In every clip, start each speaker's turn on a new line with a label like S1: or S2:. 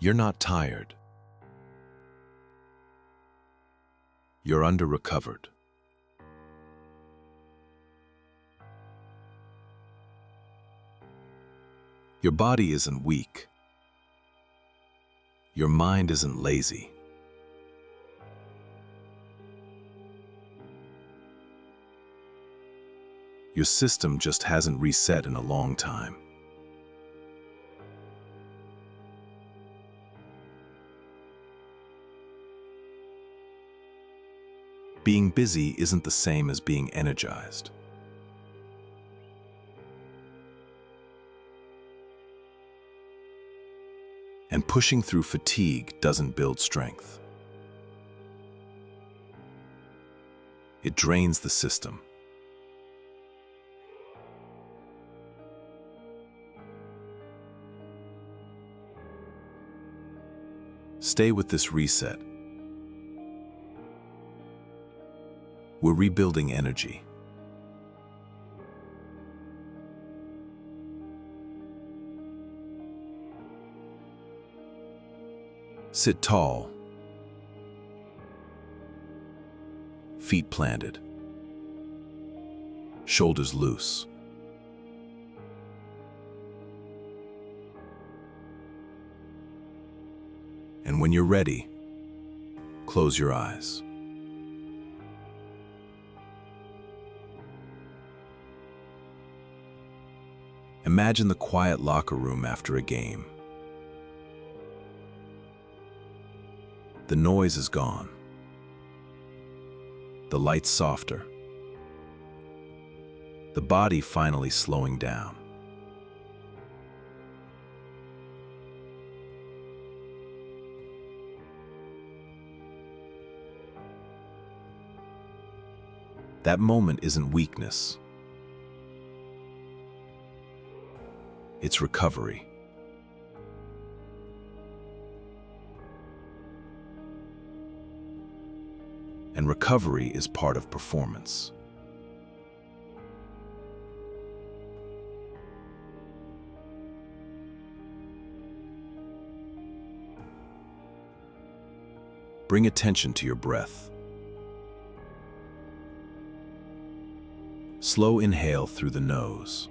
S1: You're not tired. You're under-recovered. Your body isn't weak. Your mind isn't lazy. Your system just hasn't reset in a long time. Being busy isn't the same as being energized. And pushing through fatigue doesn't build strength. It drains the system. Stay with this reset. We're rebuilding energy. Sit tall, feet planted, shoulders loose. And when you're ready, close your eyes. Imagine the quiet locker room after a game. The noise is gone. The lights softer. The body finally slowing down. That moment isn't weakness. It's recovery. And recovery is part of performance. Bring attention to your breath. Slow inhale through the nose.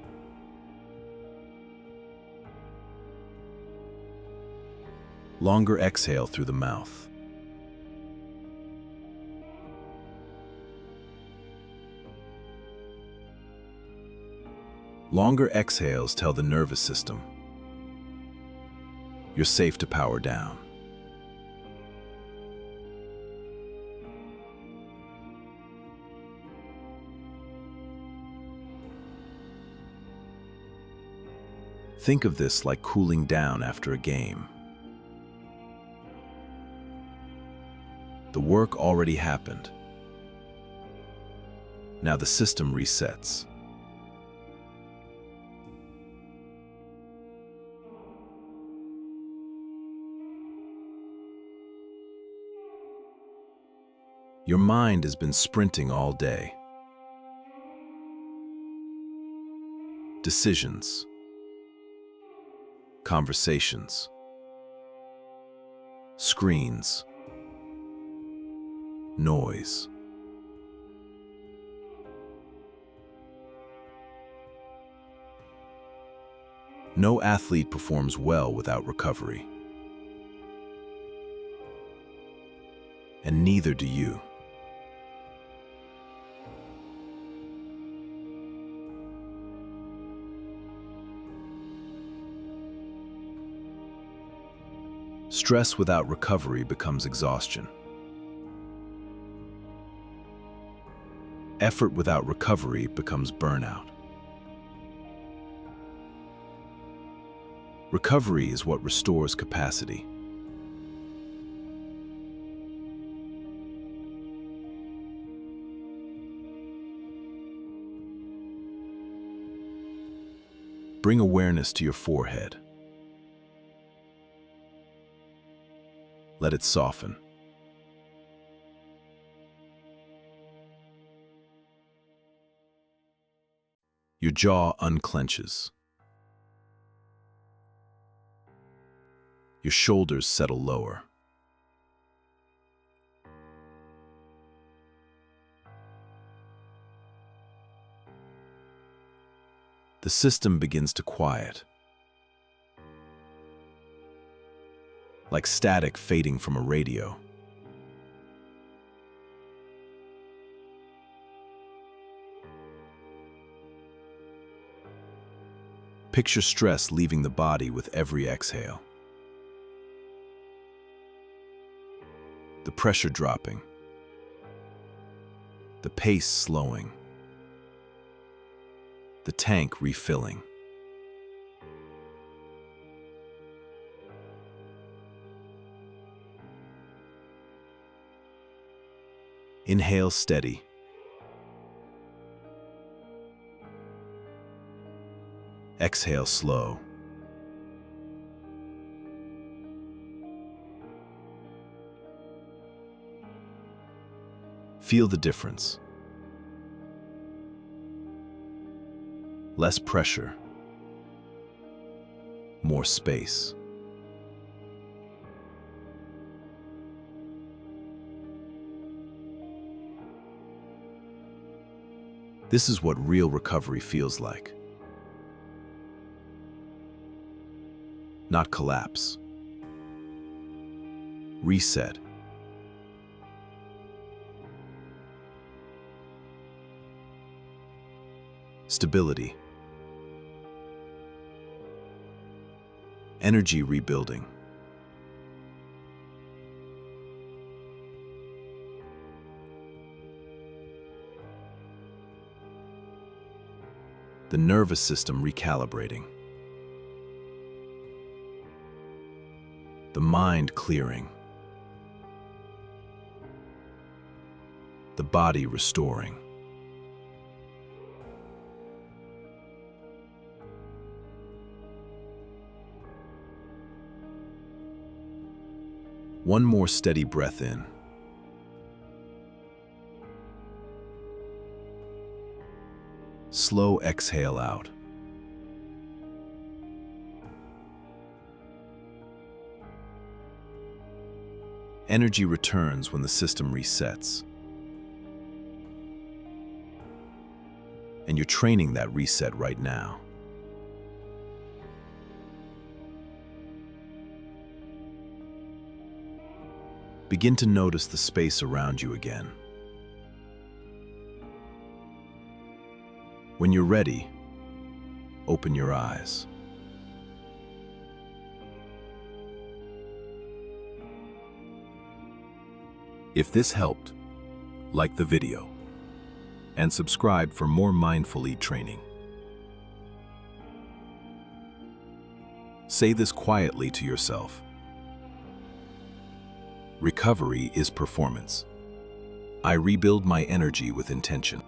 S1: Longer exhale through the mouth. Longer exhales tell the nervous system you're safe to power down. Think of this like cooling down after a game. The work already happened. Now the system resets. Your mind has been sprinting all day. Decisions, conversations, screens, noise. No athlete performs well without recovery. And neither do you. Stress without recovery becomes exhaustion. Effort without recovery becomes burnout. Recovery is what restores capacity. Bring awareness to your forehead. Let it soften. Your jaw unclenches. Your shoulders settle lower. The system begins to quiet, like static fading from a radio. Picture stress leaving the body with every exhale. The pressure dropping, the pace slowing, the tank refilling. Inhale steady. Exhale slow. Feel the difference. Less pressure, more space. This is what real recovery feels like. Not collapse. Reset. Stability. Energy rebuilding. The nervous system recalibrating. The mind clearing. The body restoring. One more steady breath in. Slow exhale out. Energy returns when the system resets. And you're training that reset right now. Begin to notice the space around you again. When you're ready, open your eyes. If this helped, like the video and subscribe for more Mindfulete training. Say this quietly to yourself. Recovery is performance. I rebuild my energy with intention.